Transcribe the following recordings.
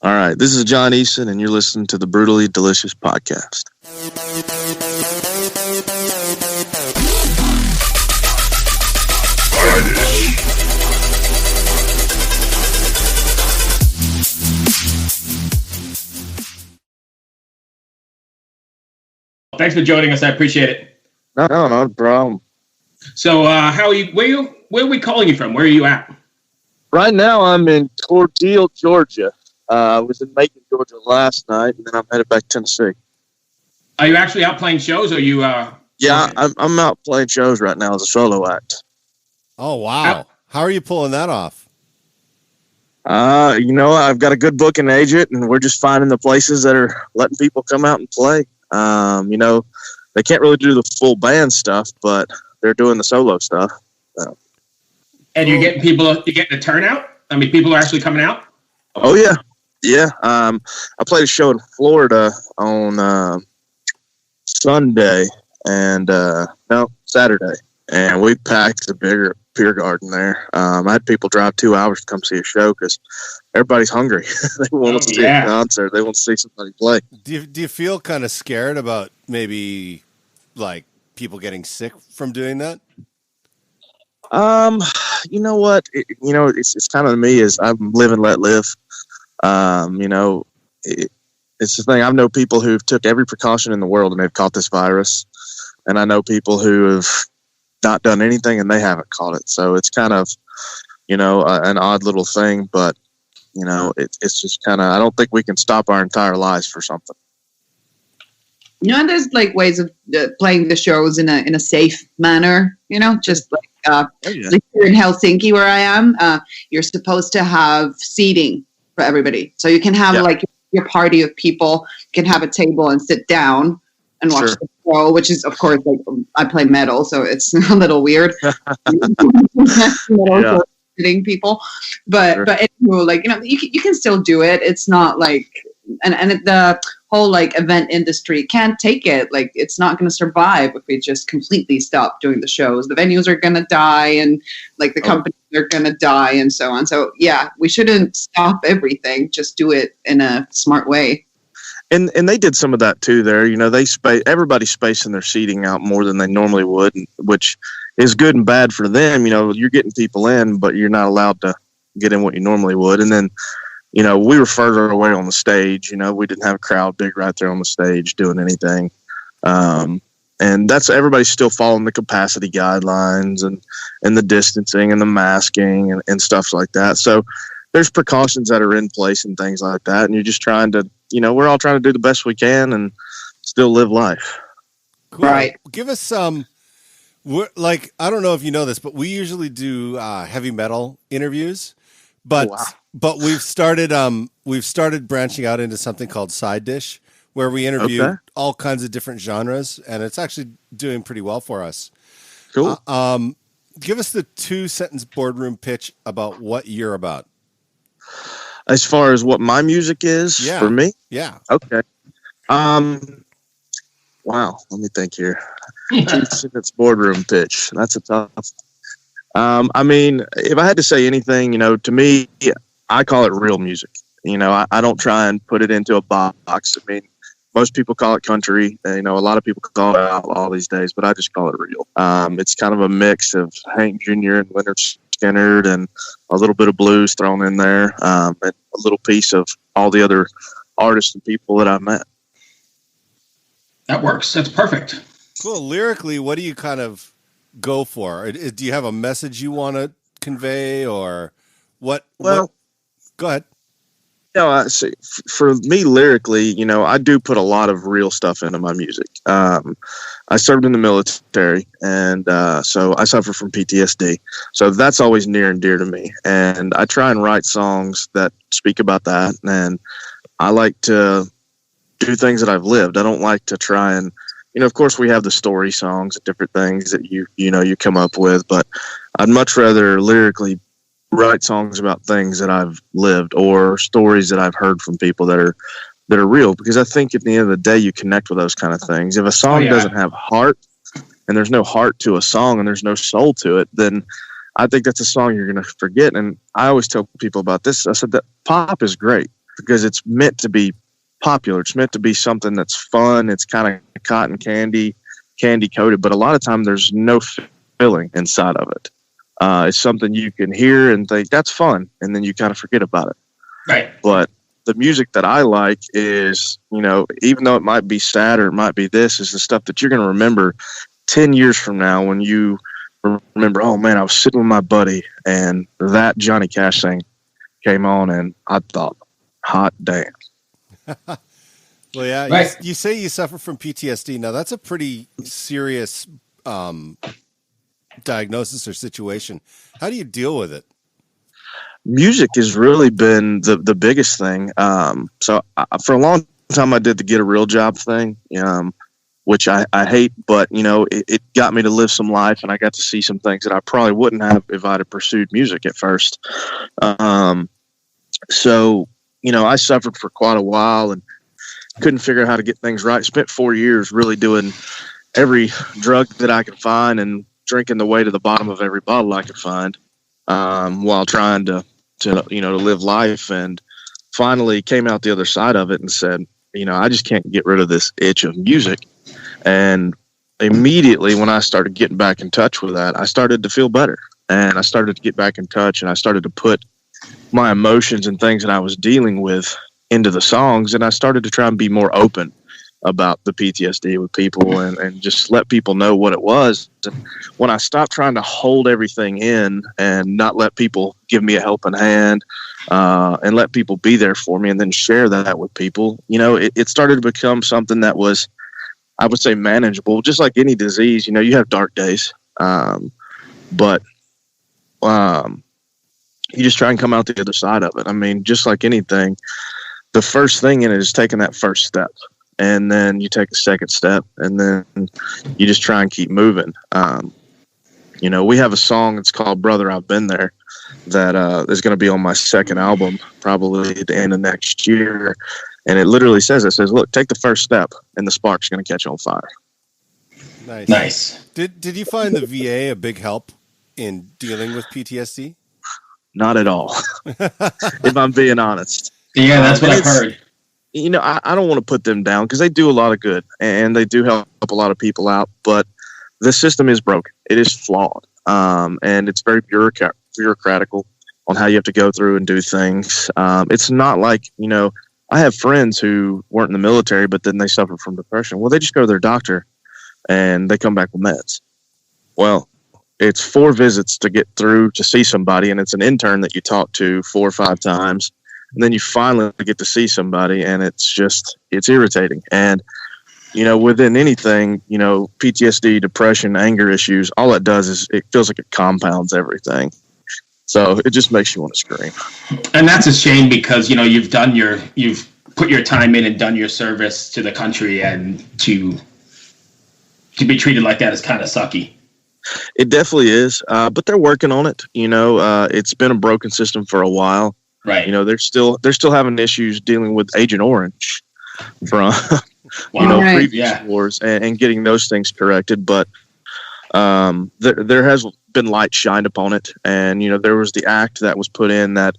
All right, this is John Eason, and you're listening to the Brutally Delicious Podcast. Thanks for joining us. I appreciate it. No problem. So, how are you? Where are we calling you from? Where are you at? Right now, I'm in Cordele, Georgia. I was in Macon, Georgia last night, and then I'm headed back to Tennessee. Are you actually out playing shows, or are you? Yeah, I'm out playing shows right now as a solo act. Oh, wow. How are you pulling that off? I've got a good booking agent, and we're just finding the places that are letting people come out and play. They can't really do the full band stuff, but they're doing the solo stuff. So. And you're getting a turnout? I mean, people are actually coming out? Oh, yeah. Yeah. I played a show in Florida on Saturday, and we packed the bigger beer garden there. I had people drive 2 hours to come see a show because everybody's hungry. They want to see a concert. They want to see somebody play. Do you feel kind of scared about maybe like people getting sick from doing that? You know what? It's kind of me is I'm live and let live. It's the thing. I know people who've took every precaution in the world and they've caught this virus, and I know people who have not done anything and they haven't caught it. So it's kind of, an odd little thing, but it's just kind of, I don't think we can stop our entire lives for something. And there's like ways of playing the shows in a safe manner, just like like here in Helsinki where I am, you're supposed to have seating for everybody. So you can have like your party of people, you can have a table and sit down and watch the show, which is, of course, like I play metal, so it's a little weird. Sitting people, but anyway, like you can still do it. It's not like and the whole like event industry can't take it. Like it's not going to survive if we just completely stop doing the shows. The venues are going to die, and like the companies are going to die, and so on. So yeah, we shouldn't stop everything. Just do it in a smart way. And they did some of that too there. Everybody's spacing their seating out more than they normally would, which is good and bad for them. You're getting people in, but you're not allowed to get in what you normally would. And then, we were further away on the stage. We didn't have a crowd big right there on the stage doing anything. And that's everybody's still following the capacity guidelines and the distancing and the masking and stuff like that. So there's precautions that are in place and things like that. And you're just trying to, we're all trying to do the best we can and still live life. Cool. Right. Give us some, I don't know if you know this, but we usually do heavy metal interviews, but we've started branching out into something called Side Dish, where we interview all kinds of different genres, and it's actually doing pretty well for us. Cool. Give us the 2-sentence boardroom pitch about what you're about. As far as what my music is for me? Yeah. Okay. Wow. Let me think here. 2-sentence boardroom pitch. That's a tough. If I had to say anything, to me, I call it real music. I don't try and put it into a box. Most people call it country. A lot of people call it outlaw these days, but I just call it real. It's kind of a mix of Hank Jr. and Leonard Skinner and a little bit of blues thrown in there, and a little piece of all the other artists and people that I've met. That works. That's perfect. Cool. Lyrically, what do you kind of go for? Do you have a message you want to convey, or what? Well, go ahead. For me lyrically, I do put a lot of real stuff into my music. I served in the military, and so I suffer from PTSD. So that's always near and dear to me. And I try and write songs that speak about that. And I like to do things that I've lived. I don't like to try and, of course we have the story songs and different things that you come up with, but I'd much rather lyrically write songs about things that I've lived or stories that I've heard from people that are real, because I think at the end of the day you connect with those kind of things. If a song doesn't have heart, and there's no heart to a song and there's no soul to it, then I think that's a song you're going to forget. And I always tell people about this. I said that pop is great, because it's meant to be popular. It's meant to be something that's fun. It's kind of cotton candy coated, but a lot of time there's no feeling inside of it. It's something you can hear and think that's fun, and then you kind of forget about it. Right. But the music that I like is, even though it might be sad or it might be this, is the stuff that you're going to remember 10 years from now when you remember, oh man, I was sitting with my buddy and that Johnny Cash thing came on and I thought, hot damn. Well, yeah, right. You say you suffer from PTSD. Now that's a pretty serious diagnosis or situation. How do you deal with it? Music has really been the biggest thing. So for a long time, I did the get a real job thing, which I hate, but it got me to live some life, and I got to see some things that I probably wouldn't have if I'd have pursued music at first. So I suffered for quite a while and couldn't figure out how to get things right. Spent 4 years really doing every drug that I could find and drinking the way to the bottom of every bottle I could find, while trying to live life, and finally came out the other side of it and said, I just can't get rid of this itch of music. And immediately when I started getting back in touch with that, I started to feel better, and I started to get back in touch, and I started to put my emotions and things that I was dealing with into the songs. And I started to try and be more open about the PTSD with people and just let people know what it was. And when I stopped trying to hold everything in and not let people give me a helping hand, and let people be there for me and then share that with people, it started to become something that was, I would say, manageable. Just like any disease, you have dark days, but you just try and come out the other side of it. I mean, just like anything, the first thing in it is taking that first step. And then you take a second step, and then you just try and keep moving. We have a song, it's called Brother, I've Been There, that is going to be on my second album, probably at the end of next year. And it literally says, look, take the first step, and the spark's going to catch on fire. Nice. Did you find the VA a big help in dealing with PTSD? Not at all, if I'm being honest. Yeah, that's what I've heard. I don't want to put them down because they do a lot of good and they do help a lot of people out, but the system is broken. It is flawed. And it's very bureaucratical on how you have to go through and do things. It's not like, I have friends who weren't in the military, but then they suffer from depression. Well, they just go to their doctor and they come back with meds. Well, it's 4 visits to get through to see somebody, and it's an intern that you talk to 4 or 5 times. And then you finally get to see somebody, and it's irritating. And, within anything, PTSD, depression, anger issues, all it does is it feels like it compounds everything. So it just makes you want to scream. And that's a shame because, you've put your time in and done your service to the country, and to be treated like that is kind of sucky. It definitely is. But they're working on it. It's been a broken system for a while. Right. They're still having issues dealing with Agent Orange from, previous wars and getting those things corrected. But there has been light shined upon it. And, there was the act that was put in that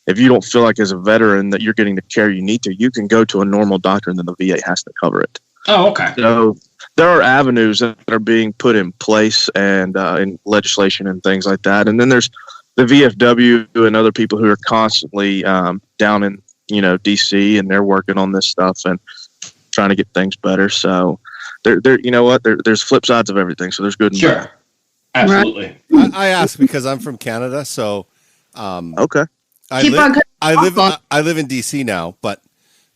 if you don't feel like as a veteran that you're getting the care you need to, you can go to a normal doctor and then the VA has to cover it. Oh, okay. So there are avenues that are being put in place and in legislation and things like that. And then there's the VFW and other people who are constantly down in, DC, and they're working on this stuff and trying to get things better. So there's flip sides of everything. So there's good and bad. Absolutely. I ask because I'm from Canada. So, okay. I live in DC now, but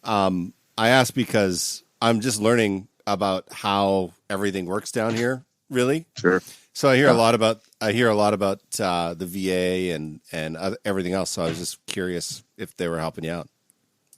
I ask because I'm just learning about how everything works down here. Really? Sure. So I hear a lot about the VA and everything else. So I was just curious if they were helping you out.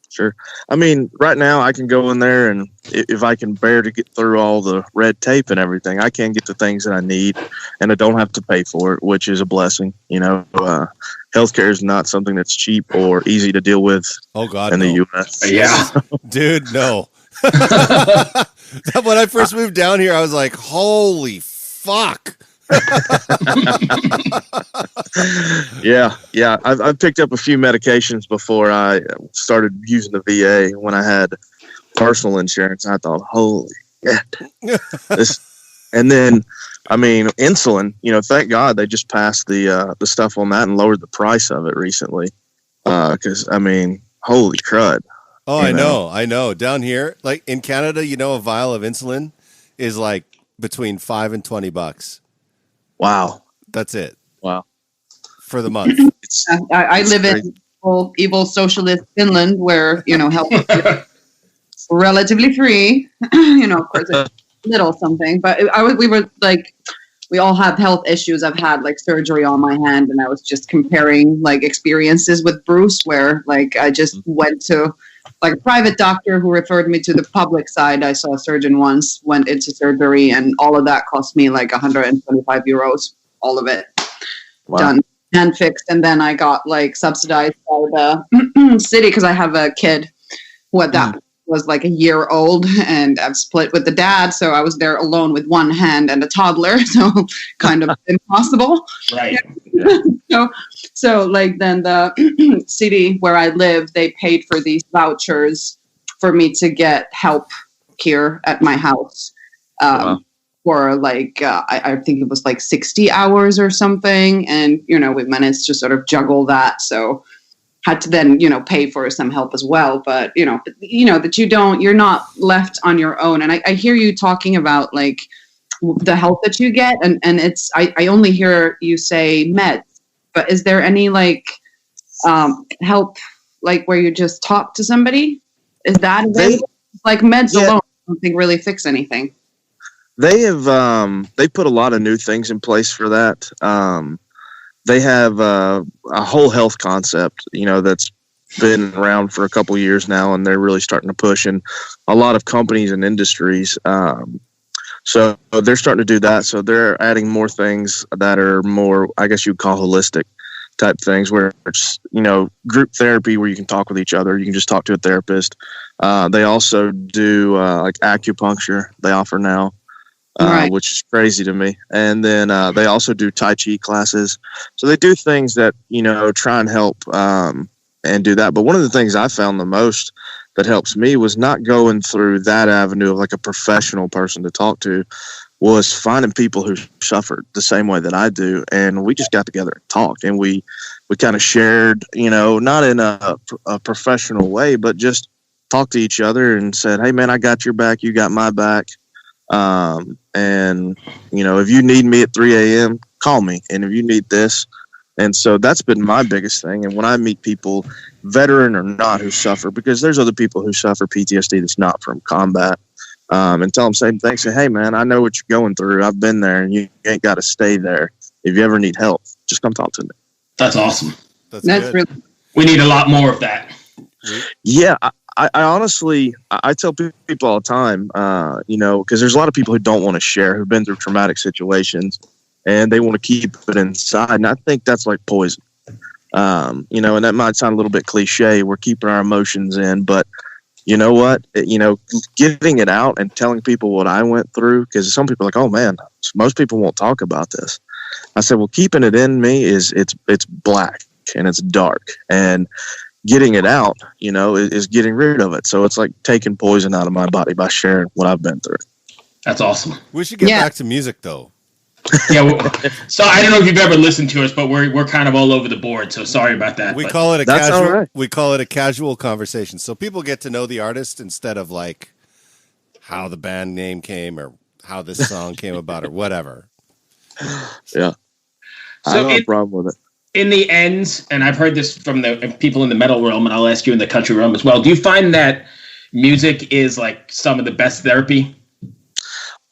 Sure. I mean, right now I can go in there, and if I can bear to get through all the red tape and everything, I can get the things that I need, and I don't have to pay for it, which is a blessing. Healthcare is not something that's cheap or easy to deal with. Oh God, in no. the U.S. Yeah, dude, no. When I first moved down here, I was like, "Holy fuck!" Yeah. I've picked up a few medications before I started using the VA when I had personal insurance. I thought, holy shit. And then, I mean, insulin, thank God they just passed the stuff on that and lowered the price of it recently. Because, I mean, holy crud. Oh, I know. Down here, like in Canada, a vial of insulin is like between $5 and $20. Wow. That's it. Wow. For the month. I live in evil socialist Finland where, health is relatively free. Of course, it's a little something. But we all have health issues. I've had like surgery on my hand, and I was just comparing like experiences with Bruce where like I just went to like a private doctor who referred me to the public side. I saw a surgeon once, went into surgery, and all of that cost me like 125 euros, all of it. Wow. Done and fixed. And then I got like subsidized by the city because I have a kid who at that was like a year old, and I've split with the dad. So I was there alone with one hand and a toddler. So kind of impossible. Right. So like then the city where I live, they paid for these vouchers for me to get help here at my house. For like, I think it was like 60 hours or something. And, we managed to sort of juggle that. So had to then, pay for some help as well. But, that you're not left on your own. And I hear you talking about like the help that you get. And it's, I only hear you say meds, but is there any like help, like where you just talk to somebody? Is that like meds alone? I don't think really fix anything. They have they put a lot of new things in place for that. They have a whole health concept, that's been around for a couple of years now, and they're really starting to push in a lot of companies and industries. So they're starting to do that. So they're adding more things that are more, I guess you'd call holistic type things, where it's, group therapy where you can talk with each other. You can just talk to a therapist. They also do like acupuncture they offer now. Right. Which is crazy to me. And then they also do Tai Chi classes. So they do things that, try and help and do that. But one of the things I found the most that helps me was not going through that avenue of like a professional person to talk to, was finding people who suffered the same way that I do. And we just got together and talked, and we kind of shared, not in a professional way, but just talked to each other and said, hey man, I got your back. You got my back. And if you need me at 3 a.m., call me. And if you need this. And so that's been my biggest thing. And when I meet people, veteran or not, who suffer, because there's other people who suffer PTSD that's not from combat, and tell them same thing. Say, hey man, I know what you're going through. I've been there, and you ain't got to stay there. If you ever need help, just come talk to me. That's awesome. That's really. We need a lot more of that. Yeah. I honestly, I tell people all the time, because there's a lot of people who don't want to share, who've been through traumatic situations, and they want to keep it inside. And I think that's like poison, and that might sound a little bit cliche. We're keeping our emotions in, but you know what? Getting it out and telling people what I went through, because some people are like, oh man, most people won't talk about this. I said, well, keeping it in me it's black and it's dark, and getting it out, is getting rid of it. So it's like taking poison out of my body by sharing what I've been through. That's awesome. We should get back to music, though. Yeah. So I don't know if you've ever listened to us, but we're kind of all over the board. So sorry about that. We call it a casual. Right. We call it a casual conversation, so people get to know the artist instead of like how the band name came or how this song came about or whatever. Yeah. I don't have a problem with it. In the end, and I've heard this from the people in the metal realm, and I'll ask you in the country realm as well, do you find that music is like some of the best therapy?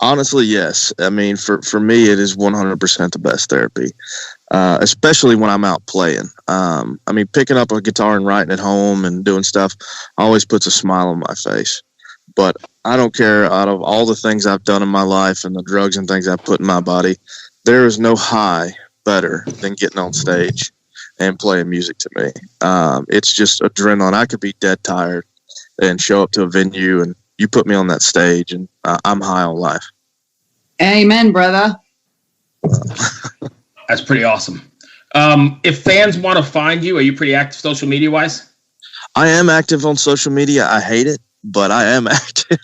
Honestly, yes. I mean, for me, it is 100% the best therapy, especially when I'm out playing. Picking up a guitar and writing at home and doing stuff always puts a smile on my face. But I don't care, out of all the things I've done in my life and the drugs and things I've put in my body, there is no high better than getting on stage and playing music to me. It's just adrenaline. I could be dead tired and show up to a venue, and you put me on that stage, and I'm high on life. Amen, brother. That's pretty awesome. If fans want to find you, are you pretty active social media wise? I am active on social media. I hate it, but I am active.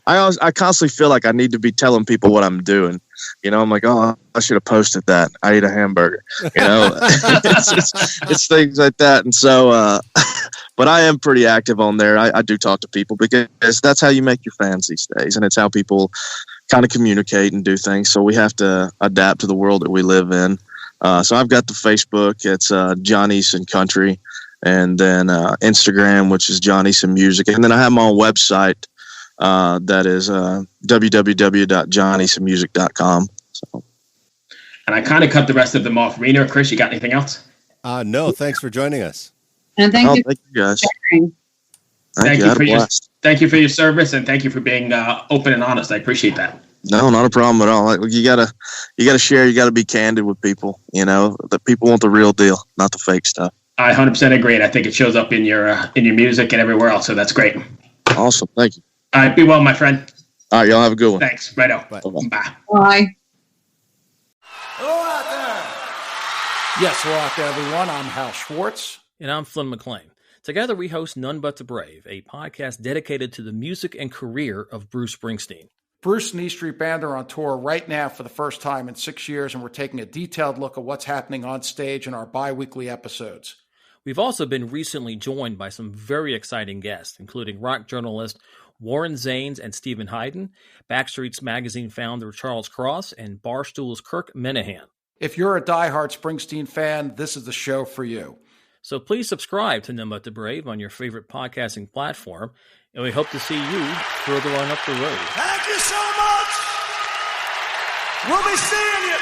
I constantly feel like I need to be telling people what I'm doing. You know, I'm like, oh, I should have posted that. I ate a hamburger. You know, it's things like that. And so, but I am pretty active on there. I do talk to people because that's how you make your fans these days. And it's how people kind of communicate and do things. So we have to adapt to the world that we live in. So I've got the Facebook. It's John Eason Country. And then Instagram, which is John Eason Music. And then I have my own website. That is www.johneasonmusic.com. So. And I kind of cut the rest of them off. Riina or Kris, you got anything else? No, thanks for joining us. And thank you guys. Thank you for your service, and thank you for being open and honest. I appreciate that. No, not a problem at all. Like, you gotta share. You gotta be candid with people. You know, the people want the real deal, not the fake stuff. I 100% agree, and I think it shows up in your music and everywhere else. So that's great. Awesome, thank you. All right, be well, my friend. All right, y'all have a good one. Thanks. Right on. Bye. Bye. Bye. Hello out there. Yes, hello out there, everyone. I'm Hal Schwartz. And I'm Flynn McLean. Together we host None But the Brave, a podcast dedicated to the music and career of Bruce Springsteen. Bruce and E Street Band are on tour right now for the first time in 6 years, and we're taking a detailed look at what's happening on stage in our bi-weekly episodes. We've also been recently joined by some very exciting guests, including rock journalist Warren Zanes and Stephen Hayden, Backstreet's Magazine founder Charles Cross, and Barstool's Kirk Minahan. If you're a diehard Springsteen fan, this is the show for you. So please subscribe to None But the Brave on your favorite podcasting platform, and we hope to see you further on up the road. Thank you so much. We'll be seeing you.